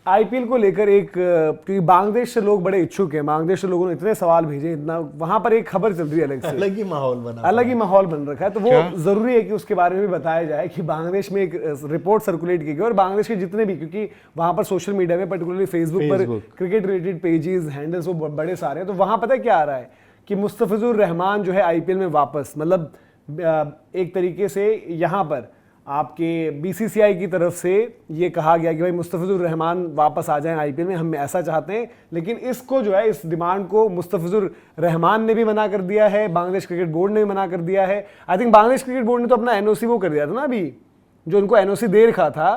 IPL को लेकर एक क्योंकि बांग्लादेश से लोग बड़े इच्छुक हैं, बांग्लादेश से लोगों ने इतने सवाल भेजे, इतना वहां पर एक खबर चल रही है अलग से, अलग ही माहौल बन रखा है। तो वो जरूरी है कि उसके बारे में भी बताया जाए कि बांग्लादेश में एक रिपोर्ट सर्कुलेट की गई और बांग्लादेश के जितने भी, क्योंकि वहां पर सोशल मीडिया में पर्टिकुलरली फेसबुक पर क्रिकेट रिलेटेड पेजेस हैंडल्स वो बड़े सारे हैं, तो वहां पता है क्या आ रहा है कि मुस्तफिजुर रहमान जो है आईपीएल में वापस, मतलब एक तरीके से यहाँ पर आपके बीसीसीआई की तरफ से ये कहा गया कि भाई मुस्तफिजुर रहमान वापस आ जाएं आईपीएल में, हम ऐसा चाहते हैं। लेकिन इसको जो है, इस डिमांड को मुस्तफिजुर रहमान ने भी मना कर दिया है, बांग्लादेश क्रिकेट बोर्ड ने भी मना कर दिया है। I think Bangladesh cricket board ने तो अपना एनओसी वो कर दिया था ना, अभी जो उनको एनओसी दे रखा था,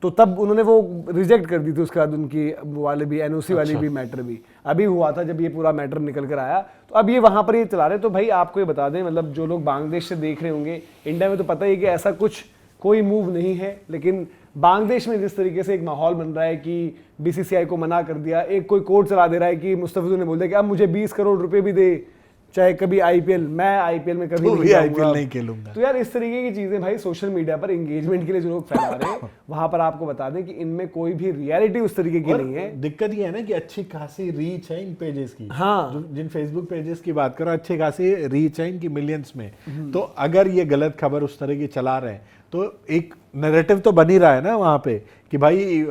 तो तब उन्होंने वो रिजेक्ट कर दी थी। उसके बाद उनकी वाले भी एनओसी वाली भी मैटर भी अभी हुआ था जब ये पूरा मैटर निकल कर आया, तो अब ये वहां पर ये चला रहे। तो भाई आपको ये बता दें, मतलब जो लोग बांग्लादेश से देख रहे होंगे, इंडिया में तो पता ही कि ऐसा कुछ कोई मूव नहीं है, लेकिन बांग्लादेश में जिस तरीके से एक माहौल बन रहा है कि बीसीसीआई को मना कर दिया, एक कोई कोर्ट चला दे रहा है कि मुस्तफिजुर ने बोल दिया कि अब मुझे 20 करोड़ रुपए भी दे, चाहे कभी आईपीएल, मैं आईपीएल में कभी नहीं खेलूंगा। तो यार इस तरीके की चीजें भाई सोशल मीडिया पर एंगेजमेंट के लिए जो लोग फैला रहे हैं, वहां पर आपको बता दें कि इनमें कोई भी रियलिटी उस तरीके की नहीं है। दिक्कत ये है ना कि अच्छी खासी रीच है इन पेजेस की। हाँ, जिन फेसबुक पेजेस की बात करो, अच्छी खासी रीच है इनकी मिलियंस में। तो अगर ये गलत खबर उस तरह की चला रहे हैं तो एक नैरेटिव तो बन ही रहा है ना वहां पे कि भाई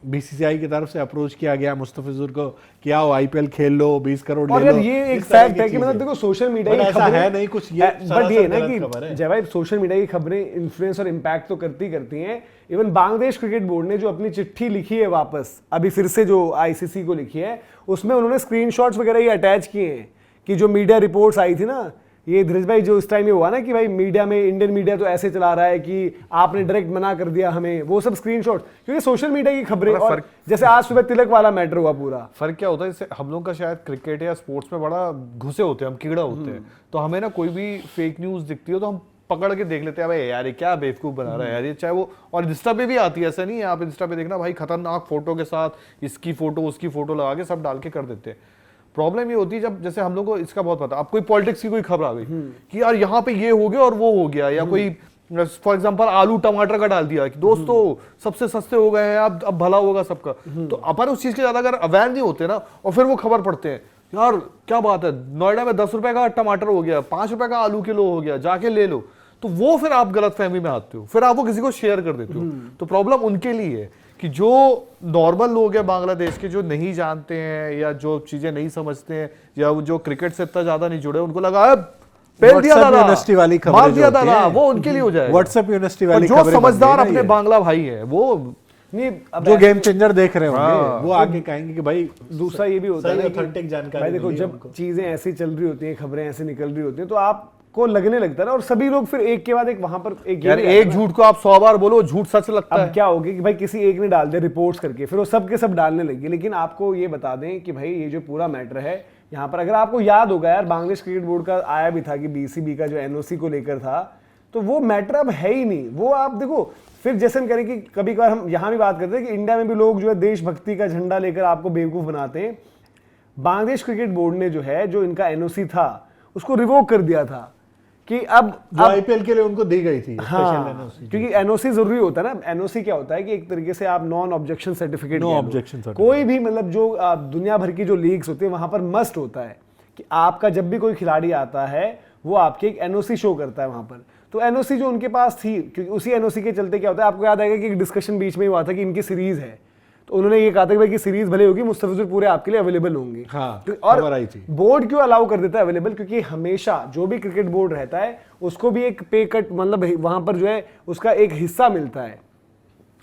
बीसीसीआई की तरफ से अप्रोच किया गया मुस्तफिजुर को कि आओ आईपीएल खेल लो, 20 करोड़ ले लो। और ये एक फैक्ट है कि मतलब देखो सोशल मीडिया की खबरें है नहीं कुछ, ये बट ये ना कि जब भाई सोशल मीडिया की खबरें इन्फ्लुएंस और इम्पैक्ट तो करती हैं। इवन बांग्लादेश क्रिकेट बोर्ड ने जो अपनी चिट्ठी लिखी है वापस, अभी फिर से जो आईसीसी को लिखी है, उसमें उन्होंने स्क्रीनशॉट्स वगैरह ही अटैच किए हैं कि जो मीडिया रिपोर्ट्स आई थी ना, ये धीरज भाई जो इस टाइम ये हुआ ना कि भाई मीडिया में, इंडियन मीडिया तो ऐसे चला रहा है कि आपने डायरेक्ट मना कर दिया हमें, वो सब स्क्रीनशॉट, क्योंकि सोशल मीडिया की खबरें। और जैसे आज सुबह तिलक वाला मैटर हुआ पूरा, फर्क क्या होता है, इससे हम लोग का शायद क्रिकेट या स्पोर्ट्स में बड़ा घुसे होते हैं, हम कीड़ा होते हैं, तो हमें ना कोई भी फेक न्यूज दिखती हो तो हम पकड़ के देख लेते हैं, भाई यार ये क्या बेवकूफ बना रहा है यार ये, चाहे वो, और इंस्टा पे भी आती है, ऐसा नहीं है, आप इंस्टा पे देखना भाई खतरनाक फोटो के साथ इसकी फोटो उसकी फोटो लगा के सब डाल के कर देते हैं। प्रॉब्लम ये होती है जब जैसे हम लोग को इसका बहुत पता, अब कोई पॉलिटिक्स की कोई खबर आ गई कि यार यहाँ पे ये हो गया और वो हो गया, या कोई फॉर एग्जांपल आलू टमाटर का डाल दिया कि दोस्तों सबसे सस्ते हो गए हैं, अब भला होगा सबका, तो अपन उस चीज के ज्यादा अगर अवेयर नहीं होते ना, और फिर वो खबर पढ़ते हैं यार क्या बात है, नोएडा में 10 रुपए का टमाटर हो गया, 5 रुपए का आलू किलो हो गया, जाके ले लो, तो वो फिर आप गलत फहमी में आते हो, फिर आप वो किसी को शेयर कर देते हो। तो प्रॉब्लम उनके लिए है कि जो नॉर्मल लोग हैं बांग्लादेश के, जो नहीं जानते हैं या जो चीजें नहीं समझते हैं या जो क्रिकेट से इतना ज्यादा नहीं जुड़े, उनको लगा यूनिवर्सिटी वाली खबर मार दिया था, वो उनके लिए हो जाए। व्हाट्सएप यूनिवर्सिटी वाली जो समझदार अपने बांग्ला भाई है, वो नहीं, जो गेम चेंजर देख रहे होंगे वो आगे कहेंगे कि भाई दूसरा ये भी होता है ऑथेंटिक जानकारी। भाई देखो जब चीजें ऐसी चल रही होती हैं, खबरें ऐसे निकल रही होती हैं, तो आप को लगने लगता है ना, और सभी लोग फिर एक के बाद एक वहां पर एक झूठ को आप 100 बार बोलो, झूठ सच लगता है। क्या होगी कि भाई किसी एक ने डाल दिया रिपोर्ट्स करके, फिर वो सब के सब डालने लगे। लेकिन आपको ये बता दें कि भाई ये जो पूरा मैटर है यहाँ पर, अगर आपको याद होगा यार, बांग्लादेश क्रिकेट बोर्ड का आया भी था कि बीसीबी का जो एनओसी को लेकर था, तो वो मैटर अब है ही नहीं। वो आप देखो, फिर जैसे हम करें कि कभी कभार हम यहाँ भी बात करते हैं कि इंडिया में भी लोग जो है देशभक्ति का झंडा लेकर आपको बेवकूफ बनाते हैं। बांग्लादेश क्रिकेट बोर्ड ने जो है, जो इनका एनओसी था, उसको रिवोक कर दिया था कि अब आईपीएल के लिए उनको दी गई थी। हाँ, क्योंकि एनओसी जरूरी होता है ना। एनओसी क्या होता है कि एक तरीके से आप नॉन ऑब्जेक्शन सर्टिफिकेट, कोई भी मतलब जो दुनिया भर की जो लीग्स होती है वहां पर मस्ट होता है कि आपका जब भी कोई खिलाड़ी आता है वो आपके एक एनओसी शो करता है वहां पर। तो एनओसी जो उनके पास थी, क्योंकि उसी एनओसी के चलते क्या होता है, आपको याद आएगा कि एक डिस्कशन बीच में हुआ था कि इनकी सीरीज है, तो उन्होंने ये कहा था कि भाई की सीरीज भले होगी, मुस्तफिजुर पूरे आपके लिए अवेलेबल होंगे। हाँ, और बोर्ड क्यों अलाउ कर देता है अवेलेबल, क्योंकि हमेशा जो भी क्रिकेट बोर्ड रहता है उसको भी एक पे कट, मतलब वहां पर जो है उसका एक हिस्सा मिलता है,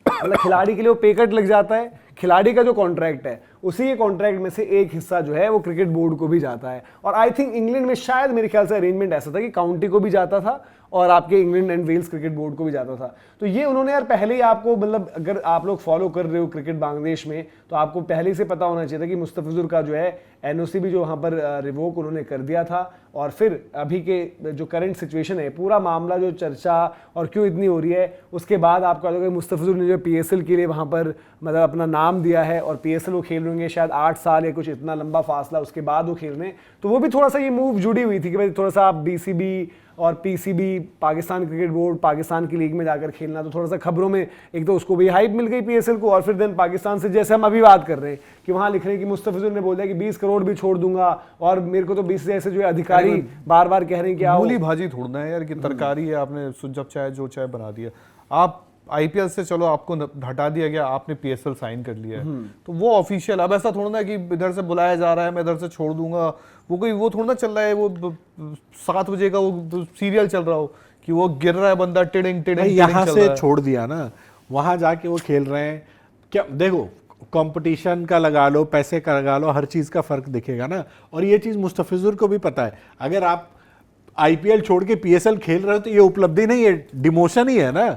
मतलब खिलाड़ी के लिए वो पे कट लग जाता है, खिलाड़ी का जो कॉन्ट्रैक्ट है उसी के कॉन्ट्रैक्ट में से एक हिस्सा जो है वो क्रिकेट बोर्ड को भी जाता है। और आई थिंक इंग्लैंड में शायद मेरे ख्याल से अरेंजमेंट ऐसा था कि काउंटी को भी जाता था और आपके England and Wales cricket board को भी जाता था। तो ये उन्होंने यार पहले ही आपको, मतलब अगर आप लोग फॉलो कर रहे हो क्रिकेट बांग्लादेश में, तो आपको पहले से पता होना चाहिए था कि मुस्तफिजुर का जो है एनओसी भी जो वहाँ पर रिवोक उन्होंने कर दिया था। और फिर अभी के जो करंट सिचुएशन है, पूरा मामला जो चर्चा और क्यों इतनी हो रही है, उसके बाद आपको लगा मुस्तफिजुर ने जो पीएसएल के लिए वहाँ पर मतलब अपना नाम दिया है और पीएसएल वो खेल रहे शायद 8 साल या कुछ इतना लंबा फासला, उसके बाद वो खेल रहे हैं, तो वो भी थोड़ा सा ये मूव जुड़ी हुई थी कि भाई थोड़ा सा आप बीसीबी और PCB Pakistan cricket board Pakistan की लीग में जाकर खेलना, तो थोड़ा सा खबरों में एक तो उसको भी हाइप मिल गई पीएसएल को, और फिर देन पाकिस्तान से जैसे हम अभी बात कर रहे हैं कि वहां लिख रहे हैं कि मुस्तफिजुर ने बोला कि 20 करोड़ भी छोड़ दूंगा, और मेरे को तो 20 से जो है अधिकारी बार बार कह रहे हैं कि आओ। मूली भाजी थोड़ना है यार कि तरकारी है, आपने जब चाहे जो चाहे बना दिया। आप आईपीएल से चलो आपको हटा दिया गया, आपने पीएसएल साइन कर लिया है, तो वो ऑफिशियल। अब ऐसा थोड़ा ना कि इधर से बुलाया जा रहा है मैं इधर से छोड़ दूंगा, वो थोड़ा ना चल रहा है, वो 7 बजे का वो सीरियल चल रहा हो कि वो गिर रहा है बंदा टिडिंग टिडिंग यहाँ से छोड़ दिया ना, वहां जाके वो खेल रहे हैं। क्या देखो, कंपटीशन का लगा लो, पैसे का लगा लो, हर चीज का फर्क दिखेगा ना। और ये चीज मुस्तफिजुर को भी पता है, अगर आप आईपीएल छोड़ के पीएसएल खेल रहे हो तो ये उपलब्धि नहीं है, डिमोशन ही है ना।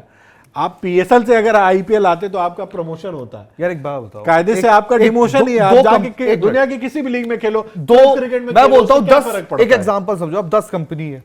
आप पीएसएल से अगर आईपीएल आते तो आपका प्रमोशन होता है। यार एक बात बताओ, कायदे से आपका डिमोशन ही है। आप जाके दुनिया की किसी भी लीग में खेलो, क्रिकेट में मैं बोलता हूँ 10, एक एग्जांपल समझो, अब 10 कंपनी है,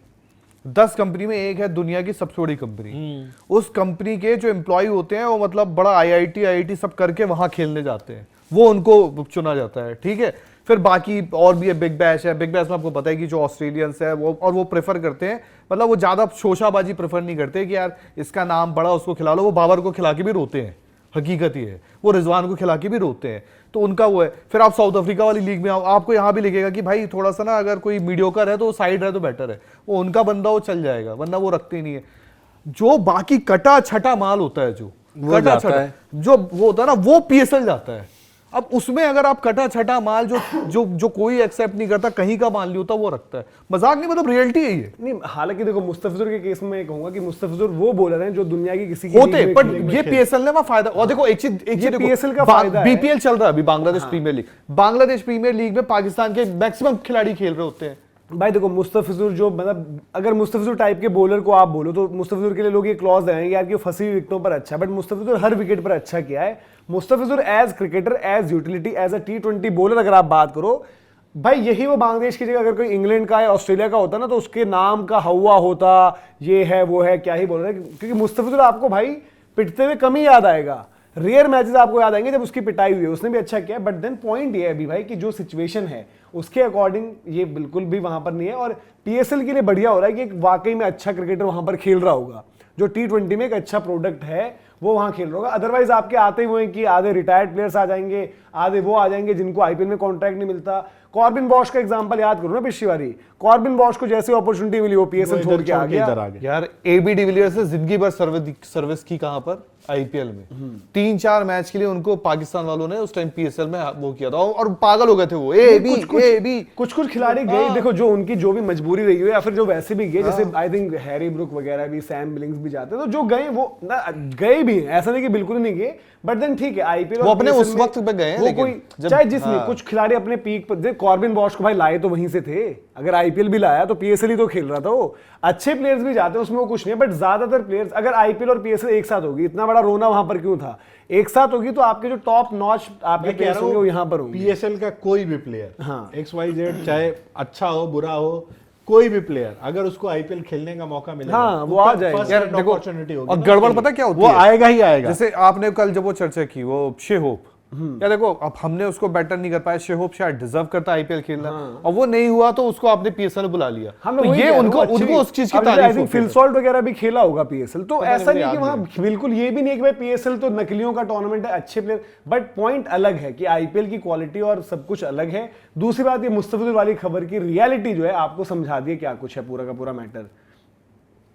10 कंपनी में एक है दुनिया की सबसे बड़ी कंपनी, उस कंपनी के जो एम्प्लॉय होते हैं वो मतलब बड़ा आईआईटी सब करके वहां खेलने जाते हैं, वो उनको चुना जाता है, ठीक है। फिर बाकी और भी है, बिग बैश है, बिग बैश में आपको पता है कि जो ऑस्ट्रेलियंस है वो, और वो प्रेफर करते हैं, मतलब वो ज्यादा शोशाबाजी प्रेफर नहीं करते कि यार इसका नाम बड़ा उसको खिला लो, वो बाबर को खिला के भी रोते हैं, हकीकत ही है, वो रिजवान को खिला के भी रोते हैं, तो उनका वो है। फिर आप साउथ अफ्रीका वाली लीग में आओ, आपको यहाँ भी लिखेगा कि भाई थोड़ा सा ना अगर कोई मीडियोकर है तो साइड है तो बेटर है, वो उनका बंदा वो चल जाएगा, वरना वो रखते ही नहीं है। जो बाकी कटा छटा माल होता है, जो कटा छटा जो वो होता है ना, वो पीएसएल जाता है। अब उसमें अगर आप कटा छटा माल जो कोई एक्सेप्ट नहीं करता, कहीं का माल नहीं होता, वो रखता है। मजाक नहीं, मतलब रियलिटी है ये। नहीं, हालांकि देखो मुस्तफिजुर के केस में मैं कहूंगा कि मुस्तफिजुर वो बॉलर हैं जो दुनिया की किसी होते, पर ये पीएसएल ने फायदा। और देखो एक चीज पीएसएल का फायदा है, बीपीएल चल रहा है अभी, Bangladesh premier league, Bangladesh premier league में पाकिस्तान के मैक्सिमम खिलाड़ी खेल रहे होते हैं। भाई देखो मुस्तफिजुर जो, मतलब अगर मुस्तफिजुर टाइप के बॉलर को आप बोलो तो मुस्तफिजुर के लिए लोग ये क्लॉज लगाएंगे यार कि वो फंसी हुई विकेटों पर अच्छा, बट मुस्तफिजुर हर विकेट पर अच्छा किया है। Mustafizur as cricketer, as utility, as a T20 bowler अगर आप बात करो, भाई यही वो बांग्लादेश की जगह अगर कोई इंग्लैंड का या ऑस्ट्रेलिया का होता ना तो उसके नाम का हवा होता, ये है वो है, क्या ही बोल रहे हैं, क्योंकि मुस्तफिजुर आपको भाई पिटते हुए कम ही याद आएगा, रेयर मैचेस आपको याद आएंगे जब उसकी पिटाई हुई है, उसने भी अच्छा किया। बट देन पॉइंट ये है अभी भाई कि जो सिचुएशन है उसके अकॉर्डिंग ये बिल्कुल भी वहां पर नहीं है, और पीएसएल के लिए बढ़िया हो रहा है कि एक वाकई में अच्छा क्रिकेटर वहां पर खेल रहा होगा, जो T20 में एक अच्छा प्रोडक्ट है वो वहां खेल रहा होगा। अदरवाइज आपके आते हुए कि आधे रिटायर्ड प्लेयर्स आ जाएंगे, आधे वो आ जाएंगे जिनको आईपीएल में कॉन्ट्रैक्ट नहीं मिलता। कॉर्बिन बॉश का एग्जांपल याद करो ना पिछली बारी, कॉर्बिन बॉश को जैसे अपॉर्चुनिटी मिली वो पीएसएल छोड़ के आ गया। यार एबी डिविलियर्स ने जिंदगी भर सर्विस की कहां पर, आईपीएल में 3-4 मैच के लिए उनको पाकिस्तान वालों ने उस टाइम पीएसएल में वो किया था, और पागल हो गए थे वो। कुछ खिलाड़ी गए, देखो जो उनकी जो भी मजबूरी रही हो या फिर जो वैसे भी गए, जैसे आई थिंक हैरी ब्रुक वगैरह भी, सैम बिलिंग्स भी जाते, तो जो गए वो ना गए भी हैं, ऐसा नहीं कि बिल्कुल नहीं गए, बट देन ठीक है आईपीएल वो अपने उस वक्त पे गए हैं, वो कोई चाहे जिसमें कुछ खिलाड़ी अपने पीक पर, कॉर्बिन बॉश को भाई लाए तो वहीं से थे, अगर आईपीएल भी लाया तो पीएसएल ही तो खेल रहा था वो। अच्छे प्लेयर्स भी जाते हैं उसमें, वो कुछ नहीं है, बट ज्यादातर प्लेयर्स अगर आईपीएल और पीएसएल एक साथ होगी, इतना बड़ा रोना वहां पर क्यों था, एक साथ होगी तो आपके जो टॉप नॉच आपके प्लेयर्स होंगे वो यहाँ पर होंगे। पीएसएल का कोई भी प्लेयर, हाँ, XYZ, चाहे अच्छा हो बुरा हो, कोई भी प्लेयर अगर उसको आईपीएल खेलने का मौका मिलेगा, हाँ, वो आ जाएगा यार, देखो अपॉर्चुनिटी होगी। और गड़बड़ पता क्या होती है, वो आएगा ही आएगा। जैसे आपने कल जब वो चर्चा की वो शेहोप, या देखो अब हमने उसको बेटर नहीं कर पाया, शेहोप शायद डिजर्व करता आईपीएल खेलना, और वो नहीं हुआ तो उसको आपने पीएसएल बुला लिया, तो ये उनको उस चीज की तारीफ होती है। फिल सॉल्ट वगैरह भी खेला होगा पीएसएल, तो ऐसा नहीं कि वहां बिल्कुल ये भी नहीं कि भाई पीएसएल तो नकलियों का टूर्नामेंट है, अच्छे प्लेयर, बट पॉइंट अलग है कि आईपीएल की क्वालिटी और सब कुछ अलग है। दूसरी बात ये मुस्तफिजुर वाली खबर की रियलिटी जो है आपको समझा दिया क्या कुछ है पूरा का पूरा मैटर।